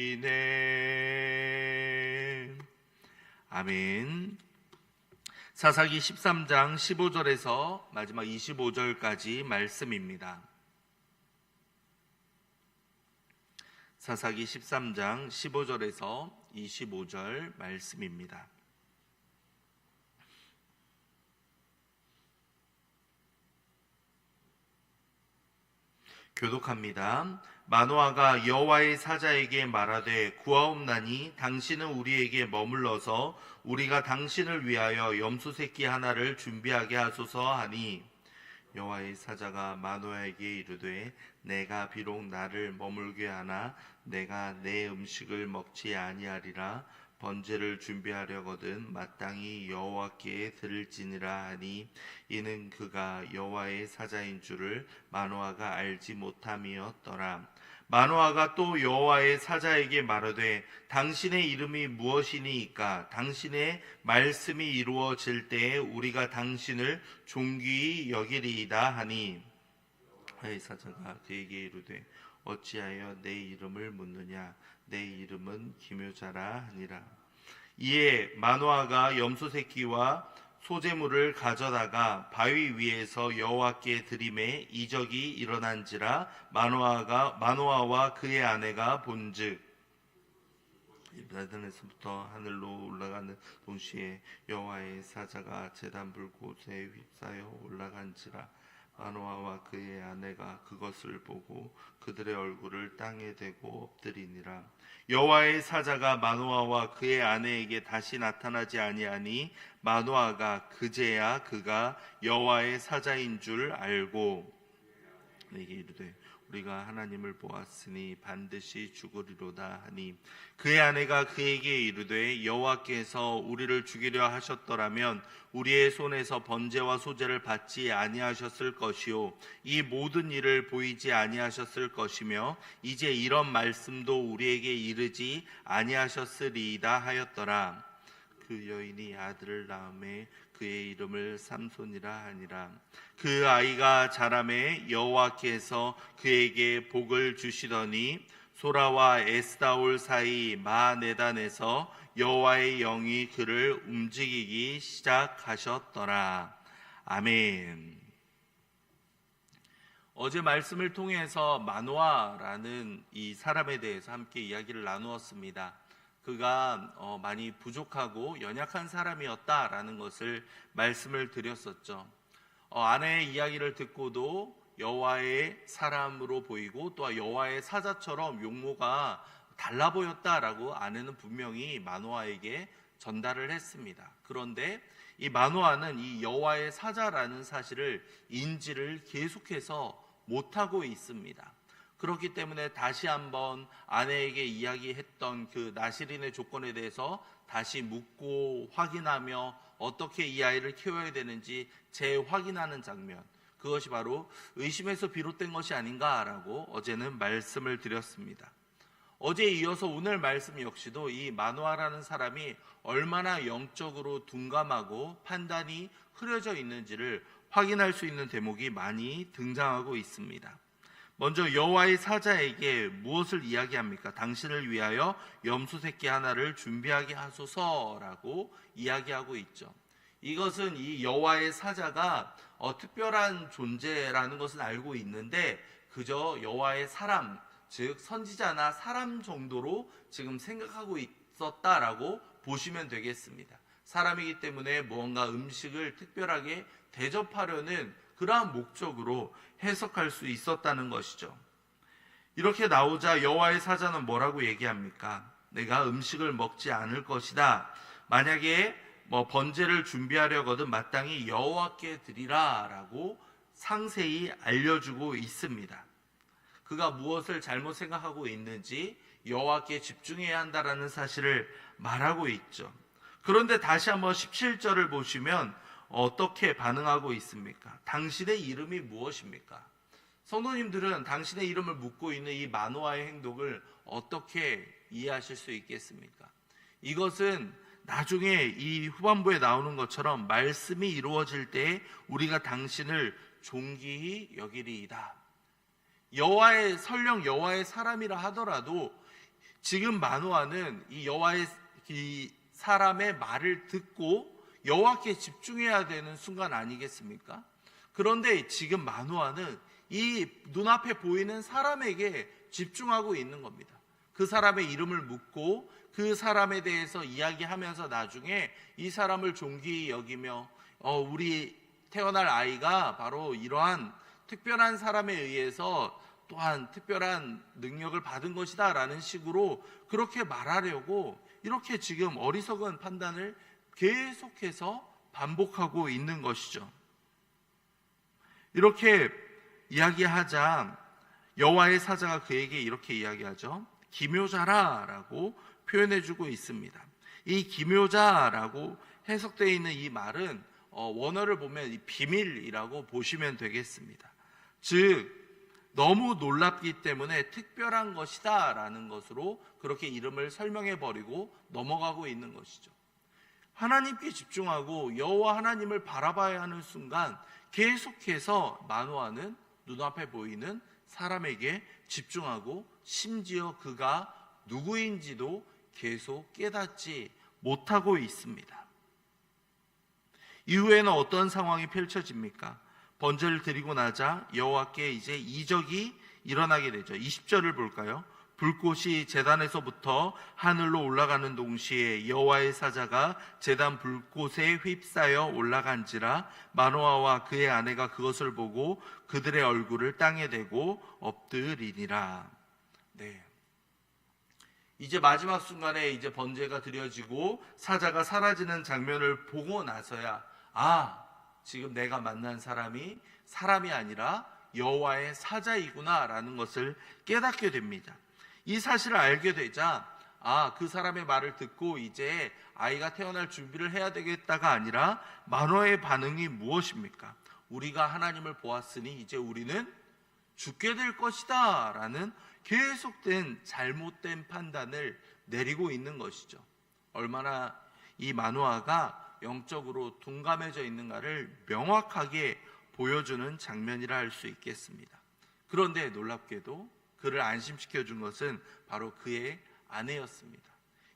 이네. 아멘. 사사기 13장 15절에서 마지막 25절까지 말씀입니다. 사사기 13장 15절에서 25절 말씀입니다. 교독합니다. 마노아가 여호와의 사자에게 말하되 구하옵나니 당신은 우리에게 머물러서 우리가 당신을 위하여 염소 새끼 하나를 준비하게 하소서 하니, 여호와의 사자가 마노아에게 이르되 내가 비록 나를 머물게 하나 내가 내 음식을 먹지 아니하리라. 번제를 준비하려거든 마땅히 여호와께 드릴지니라 하니, 이는 그가 여호와의 사자인 줄을 마노아가 알지 못함이었더라. 마노아가 또 여호와의 사자에게 말하되 당신의 이름이 무엇이니이까? 당신의 말씀이 이루어질 때에 우리가 당신을 존귀히 여기리이다 하니, 여호와의 사자가 그에게 이르되 어찌하여 내 이름을 묻느냐? 내 이름은 기묘자라 하니라. 이에 마노아가 염소 새끼와 소제물을 가져다가 바위 위에서 여호와께 드리매 이적이 일어난지라. 마노아와 그의 아내가 본즉 에덴에서부터 하늘로 올라가는 동시에 여호와의 사자가 제단불 곳에 휩싸여 올라간지라. 마노아와 그의 아내가 그것을 보고 그들의 얼굴을 땅에 대고 엎드리니라. 여호와의 사자가 마노아와 그의 아내에게 다시 나타나지 아니하니 마노아가 그제야 그가 여호와의 사자인 줄 알고 내게 이르되 우리가 하나님을 보았으니 반드시 죽으리로다 하니, 그의 아내가 그에게 이르되 여호와께서 우리를 죽이려 하셨더라면 우리의 손에서 번제와 소제를 받지 아니하셨을 것이요 이 모든 일을 보이지 아니하셨을 것이며 이제 이런 말씀도 우리에게 이르지 아니하셨으리이다 하였더라. 그 여인이 아들을 낳음에 그의 이름을 삼손이라 하니라. 그 아이가 자라매 여호와께서 그에게 복을 주시더니 소라와 에스다올 사이 마네단에서 여호와의 영이 그를 움직이기 시작하셨더라. 아멘. 어제 말씀을 통해서 마노아라는 이 사람에 대해서 함께 이야기를 나누었습니다. 그가 많이 부족하고 연약한 사람이었다라는 것을 말씀을 드렸었죠. 아내의 이야기를 듣고도 여호와의 사람으로 보이고 또 여호와의 사자처럼 용모가 달라 보였다라고 아내는 분명히 마노아에게 전달을 했습니다. 그런데 이 마노아는 이 여호와의 사자라는 사실을 인지를 계속해서 못하고 있습니다. 그렇기 때문에 다시 한번 아내에게 이야기했던 그 나실인의 조건에 대해서 다시 묻고 확인하며 어떻게 이 아이를 키워야 되는지 재확인하는 장면, 그것이 바로 의심에서 비롯된 것이 아닌가라고 어제는 말씀을 드렸습니다. 어제에 이어서 오늘 말씀 역시도 이 마노아라는 사람이 얼마나 영적으로 둔감하고 판단이 흐려져 있는지를 확인할 수 있는 대목이 많이 등장하고 있습니다. 먼저 여호와의 사자에게 무엇을 이야기합니까? 당신을 위하여 염소 새끼 하나를 준비하게 하소서라고 이야기하고 있죠. 이것은 이 여호와의 사자가 특별한 존재라는 것은 알고 있는데 그저 여호와의 사람, 즉 선지자나 사람 정도로 지금 생각하고 있었다라고 보시면 되겠습니다. 사람이기 때문에 무언가 음식을 특별하게 대접하려는 그러한 목적으로 해석할 수 있었다는 것이죠. 이렇게 나오자 여호와의 사자는 뭐라고 얘기합니까? 내가 음식을 먹지 않을 것이다. 만약에 번제를 준비하려거든 마땅히 여호와께 드리라 라고 상세히 알려주고 있습니다. 그가 무엇을 잘못 생각하고 있는지 여호와께 집중해야 한다라는 사실을 말하고 있죠. 그런데 다시 한번 17절을 보시면 어떻게 반응하고 있습니까? 당신의 이름이 무엇입니까? 성도님들은 당신의 이름을 묻고 있는 이 마노아의 행동을 어떻게 이해하실 수 있겠습니까? 이것은 나중에 이 후반부에 나오는 것처럼 말씀이 이루어질 때 우리가 당신을 존귀히 여기리이다. 설령 여호와의 사람이라 하더라도 지금 마노아는 이 여호와의 이 사람의 말을 듣고 여호와께 집중해야 되는 순간 아니겠습니까? 그런데 지금 마노아는 이 눈앞에 보이는 사람에게 집중하고 있는 겁니다. 그 사람의 이름을 묻고 그 사람에 대해서 이야기하면서 나중에 이 사람을 존귀히 여기며 우리 태어날 아이가 바로 이러한 특별한 사람에 의해서 또한 특별한 능력을 받은 것이다 라는 식으로 그렇게 말하려고 이렇게 지금 어리석은 판단을 계속해서 반복하고 있는 것이죠. 이렇게 이야기하자 여호와의 사자가 그에게 이렇게 이야기하죠. 기묘자라 라고 표현해주고 있습니다. 이 기묘자라고 해석되어 있는 이 말은 원어를 보면 이 비밀이라고 보시면 되겠습니다. 즉 너무 놀랍기 때문에 특별한 것이다 라는 것으로 그렇게 이름을 설명해 버리고 넘어가고 있는 것이죠. 하나님께 집중하고 여호와 하나님을 바라봐야 하는 순간 계속해서 마노아는 눈앞에 보이는 사람에게 집중하고 심지어 그가 누구인지도 계속 깨닫지 못하고 있습니다. 이후에는 어떤 상황이 펼쳐집니까? 번제를 드리고 나자 여호와께 이제 이적이 일어나게 되죠. 20절을 볼까요? 불꽃이 제단에서부터 하늘로 올라가는 동시에 여호와의 사자가 제단 불꽃에 휩싸여 올라간지라 마노아와 그의 아내가 그것을 보고 그들의 얼굴을 땅에 대고 엎드리니라. 네. 이제 마지막 순간에 이제 번제가 드려지고 사자가 사라지는 장면을 보고 나서야 지금 내가 만난 사람이 사람이 아니라 여호와의 사자이구나라는 것을 깨닫게 됩니다. 이 사실을 알게 되자 그 사람의 말을 듣고 이제 아이가 태어날 준비를 해야 되겠다가 아니라 마노아의 반응이 무엇입니까? 우리가 하나님을 보았으니 이제 우리는 죽게 될 것이다 라는 계속된 잘못된 판단을 내리고 있는 것이죠. 얼마나 이 마노아가 영적으로 둔감해져 있는가를 명확하게 보여주는 장면이라 할 수 있겠습니다. 그런데 놀랍게도 그를 안심시켜 준 것은 바로 그의 아내였습니다.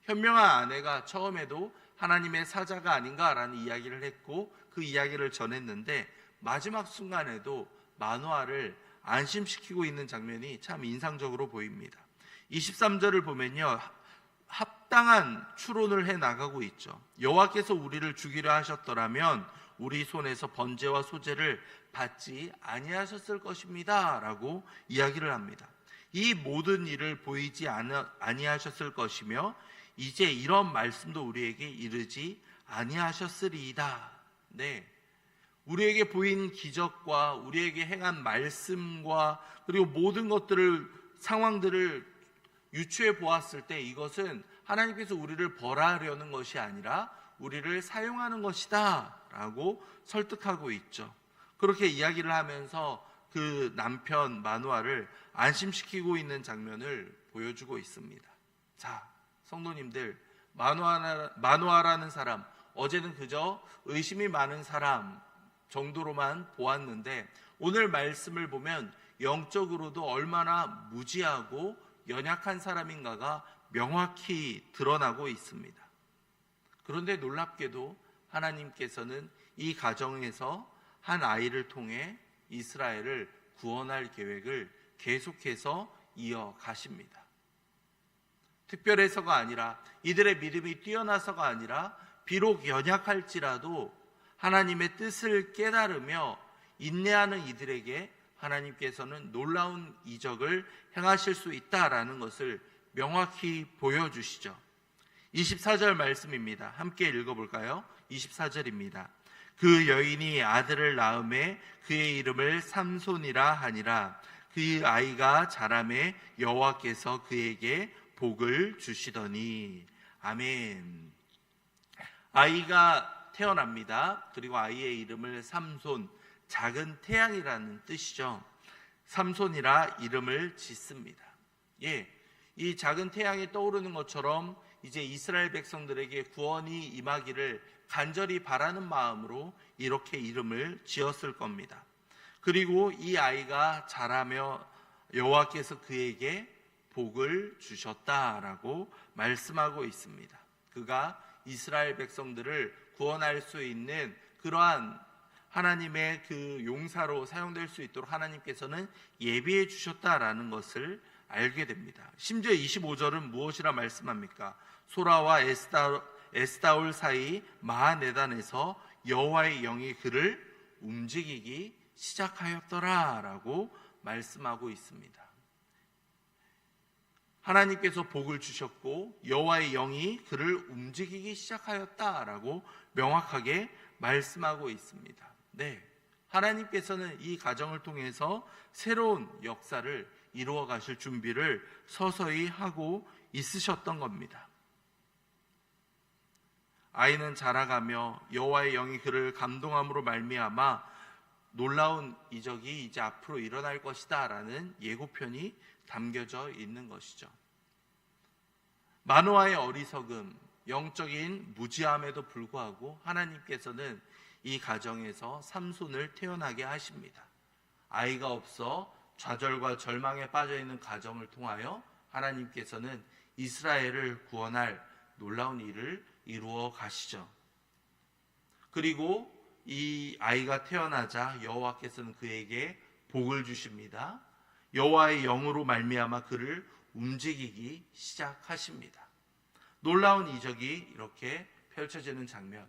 현명한 아내가 처음에도 하나님의 사자가 아닌가라는 이야기를 했고 그 이야기를 전했는데 마지막 순간에도 마노아를 안심시키고 있는 장면이 참 인상적으로 보입니다. 23절을 보면요, 합당한 추론을 해 나가고 있죠. 여호와께서 우리를 죽이려 하셨더라면 우리 손에서 번제와 소제를 받지 아니하셨을 것입니다 라고 이야기를 합니다. 이 모든 일을 보이지 아니하셨을 것이며 이제 이런 말씀도 우리에게 이르지 아니하셨으리이다. 네, 우리에게 보인 기적과 우리에게 행한 말씀과 그리고 모든 것들을 상황들을 유추해 보았을 때 이것은 하나님께서 우리를 벌하려는 것이 아니라 우리를 사용하는 것이다 라고 설득하고 있죠. 그렇게 이야기를 하면서 그 남편 마노아를 안심시키고 있는 장면을 보여주고 있습니다. 자, 성도님들, 마노아라는 사람, 어제는 그저 의심이 많은 사람 정도로만 보았는데 오늘 말씀을 보면 영적으로도 얼마나 무지하고 연약한 사람인가가 명확히 드러나고 있습니다. 그런데 놀랍게도 하나님께서는 이 가정에서 한 아이를 통해 이스라엘을 구원할 계획을 계속해서 이어가십니다. 특별해서가 아니라 이들의 믿음이 뛰어나서가 아니라 비록 연약할지라도 하나님의 뜻을 깨달으며 인내하는 이들에게 하나님께서는 놀라운 이적을 행하실 수 있다라는 것을 명확히 보여주시죠. 24절 말씀입니다. 함께 읽어볼까요? 24절입니다. 그 여인이 아들을 낳음에 그의 이름을 삼손이라 하니라. 그 아이가 자라매 여호와께서 그에게 복을 주시더니. 아멘. 아이가 태어납니다. 그리고 아이의 이름을 삼손, 작은 태양이라는 뜻이죠. 삼손이라 이름을 짓습니다. 이 작은 태양이 떠오르는 것처럼 이제 이스라엘 백성들에게 구원이 임하기를 간절히 바라는 마음으로 이렇게 이름을 지었을 겁니다. 그리고 이 아이가 자라며 여호와께서 그에게 복을 주셨다라고 말씀하고 있습니다. 그가 이스라엘 백성들을 구원할 수 있는 그러한 하나님의 그 용사로 사용될 수 있도록 하나님께서는 예비해 주셨다라는 것을 알게 됩니다. 심지어 25절은 무엇이라 말씀합니까? 소라와 에스다올 사이 마하네단에서 여호와의 영이 그를 움직이기 시작하였더라라고 말씀하고 있습니다. 하나님께서 복을 주셨고 여호와의 영이 그를 움직이기 시작하였다라고 명확하게 말씀하고 있습니다. 네, 하나님께서는 이 가정을 통해서 새로운 역사를 이루어 가실 준비를 서서히 하고 있으셨던 겁니다. 아이는 자라가며 여호와의 영이 그를 감동함으로 말미암아 놀라운 이적이 이제 앞으로 일어날 것이다 라는 예고편이 담겨져 있는 것이죠. 마노아의 어리석음, 영적인 무지함에도 불구하고 하나님께서는 이 가정에서 삼손을 태어나게 하십니다. 아이가 없어 좌절과 절망에 빠져있는 가정을 통하여 하나님께서는 이스라엘을 구원할 놀라운 일을 이루어 가시죠. 그리고 이 아이가 태어나자 여호와께서는 그에게 복을 주십니다. 여호와의 영으로 말미암아 그를 움직이기 시작하십니다. 놀라운 이적이 이렇게 펼쳐지는 장면,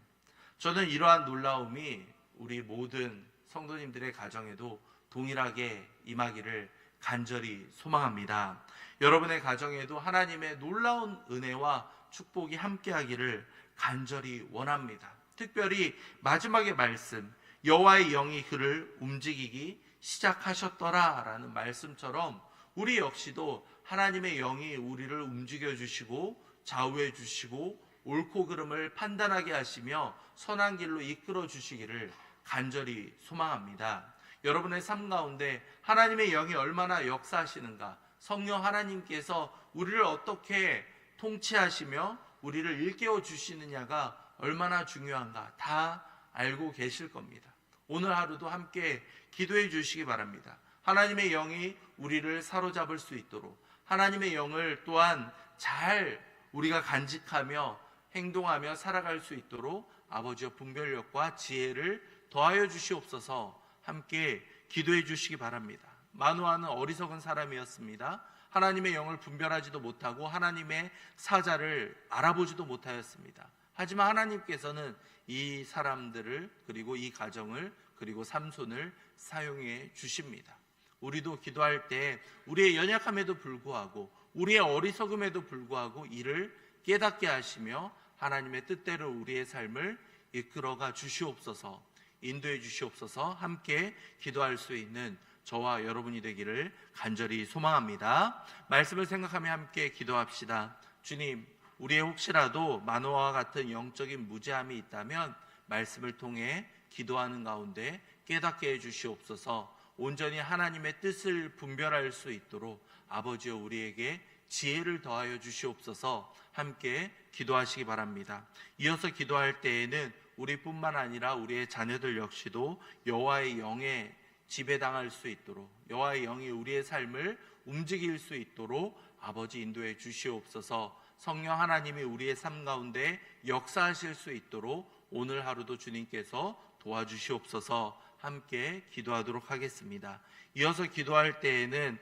저는 이러한 놀라움이 우리 모든 성도님들의 가정에도 동일하게 임하기를 간절히 소망합니다. 여러분의 가정에도 하나님의 놀라운 은혜와 축복이 함께하기를 간절히 원합니다. 특별히 마지막의 말씀, 여호와의 영이 그를 움직이기 시작하셨더라라는 말씀처럼 우리 역시도 하나님의 영이 우리를 움직여 주시고 좌우해 주시고 옳고 그름을 판단하게 하시며 선한 길로 이끌어 주시기를 간절히 소망합니다. 여러분의 삶 가운데 하나님의 영이 얼마나 역사하시는가, 성령 하나님께서 우리를 어떻게 통치하시며 우리를 일깨워 주시느냐가 얼마나 중요한가 다 알고 계실 겁니다. 오늘 하루도 함께 기도해 주시기 바랍니다. 하나님의 영이 우리를 사로잡을 수 있도록, 하나님의 영을 또한 잘 우리가 간직하며 행동하며 살아갈 수 있도록 아버지의 분별력과 지혜를 더하여 주시옵소서. 함께 기도해 주시기 바랍니다. 마노아는 어리석은 사람이었습니다. 하나님의 영을 분별하지도 못하고 하나님의 사자를 알아보지도 못하였습니다. 하지만 하나님께서는 이 사람들을, 그리고 이 가정을, 그리고 삼손을 사용해 주십니다. 우리도 기도할 때 우리의 연약함에도 불구하고, 우리의 어리석음에도 불구하고 이를 깨닫게 하시며 하나님의 뜻대로 우리의 삶을 이끌어가 주시옵소서, 인도해 주시옵소서. 함께 기도할 수 있는 저와 여러분이 되기를 간절히 소망합니다. 말씀을 생각하며 함께 기도합시다. 주님, 우리의 혹시라도 마노아와 같은 영적인 무지함이 있다면 말씀을 통해 기도하는 가운데 깨닫게 해주시옵소서. 온전히 하나님의 뜻을 분별할 수 있도록 아버지여 우리에게 지혜를 더하여 주시옵소서. 함께 기도하시기 바랍니다. 이어서 기도할 때에는 우리뿐만 아니라 우리의 자녀들 역시도 여호와의 영에 지배당할 수 있도록, 여호와의 영이 우리의 삶을 움직일 수 있도록 아버지 인도해 주시옵소서. 성령 하나님이 우리의 삶 가운데 역사하실 수 있도록 오늘 하루도 주님께서 도와주시옵소서. 함께 기도하도록 하겠습니다. 이어서 기도할 때에는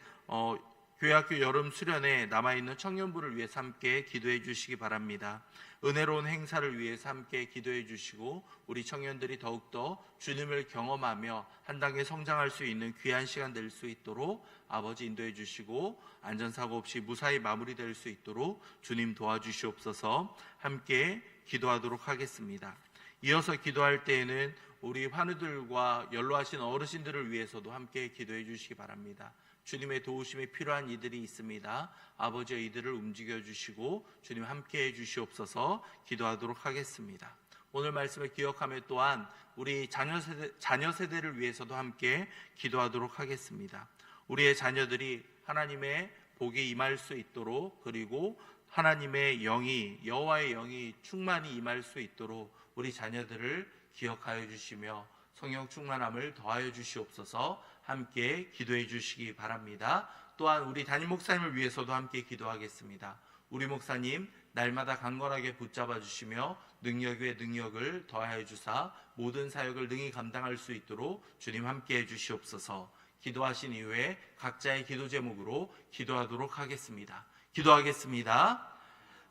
교회학교 여름 수련회 남아있는 청년부를 위해서 함께 기도해 주시기 바랍니다. 은혜로운 행사를 위해서 함께 기도해 주시고 우리 청년들이 더욱더 주님을 경험하며 한 단계 성장할 수 있는 귀한 시간 될 수 있도록 아버지 인도해 주시고 안전사고 없이 무사히 마무리될 수 있도록 주님 도와주시옵소서. 함께 기도하도록 하겠습니다. 이어서 기도할 때에는 우리 환우들과 연로하신 어르신들을 위해서도 함께 기도해 주시기 바랍니다. 주님의 도우심이 필요한 이들이 있습니다. 아버지여 이들을 움직여 주시고 주님 함께 해 주시옵소서. 기도하도록 하겠습니다. 오늘 말씀을 기억하며 또한 우리 자녀 세대를 위해서도 함께 기도하도록 하겠습니다. 우리의 자녀들이 하나님의 복이 임할 수 있도록, 그리고 하나님의 영이, 여호와의 영이 충만히 임할 수 있도록 우리 자녀들을 기억하여 주시며 성령 충만함을 더하여 주시옵소서. 함께 기도해 주시기 바랍니다. 또한 우리 담임 목사님을 위해서도 함께 기도하겠습니다. 우리 목사님 날마다 강건하게 붙잡아 주시며 능력 위에 능력을 더하여 주사 모든 사역을 능히 감당할 수 있도록 주님 함께해 주시옵소서. 기도하신 이후에 각자의 기도 제목으로 기도하도록 하겠습니다. 기도하겠습니다.